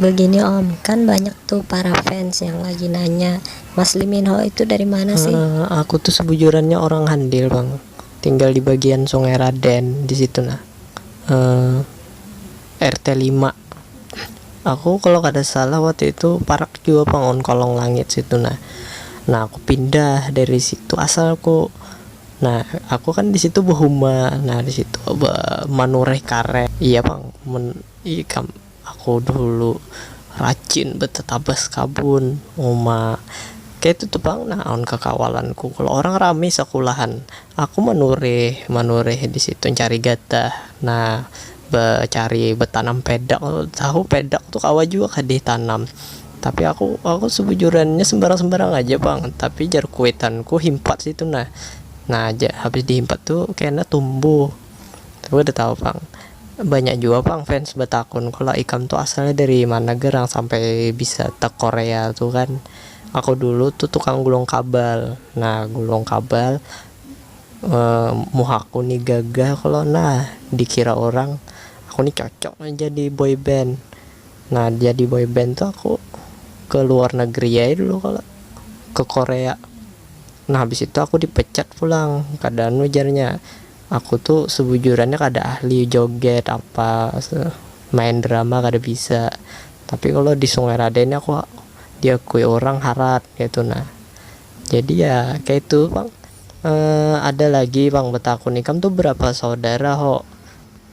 Begini Om, kan banyak tuh para fans yang lagi nanya, Mas Lee Min Ho itu dari mana sih? Aku tuh sebujurannya orang Handil bang, tinggal di bagian Sungai Raden di situ nah. Eh, RT 5. Aku kalau kada salah waktu itu parak juga bangun kolong langit situ nah. Nah aku pindah dari situ asalku. Nah aku kan di situ Bohuma. Nah di situ manureh karet. Iya bang, ikam aku dulu rajin betetabas kabun oma kayak itu tuh bang. Nah on kekawalanku kalau orang rame sekulahan aku manureh di situ cari gatah. Nah cari betanam pedak. Tahu pedak tuh kawa juga kadeh tanam, tapi aku sebujurannya sembarang-sembarang aja bang. Tapi jar kuetanku himpat situ nah. Nah aja habis dihimpat tuh kayaknya tumbuh. Tapi udah tahu bang, banyak juga bang fans betakun kalau ikam tuh asalnya dari mana gerang sampai bisa ke Korea tuh kan. Aku dulu tuh tukang gulung kabel. Nah gulung kabel, muhaku nih gagah kalau nah dikira orang aku nih cocok jadi boy band. Nah jadi boy band tuh aku ke luar negeri ya dulu, kalau ke Korea. Nah habis itu aku dipecat pulang keadaan ujarnya aku tuh sebujurannya kada ahli joget apa main drama kada bisa. Tapi kalau di Sungai Raden aku diakui orang harat gitu nah. Jadi ya kayak itu bang. Ada lagi bang betakun ikam tuh berapa saudara ho.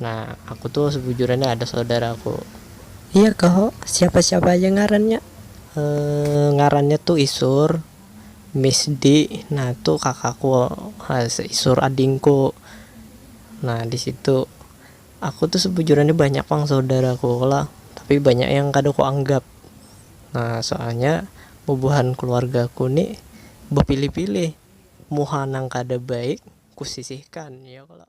Nah aku tuh sebujurannya ada saudaraku. Iya kok, siapa-siapa aja ngarannya? Ngarannya tuh Isur, Misdi. Nah tuh kakakku, Isur adingku. Nah di situ aku tuh sebujurannya banyak bang saudaraku lah, tapi banyak yang kadang aku anggap. Nah soalnya bubuhan keluargaku nih berpilih-pilih, muhanang kada baik kusisihkan ya kalau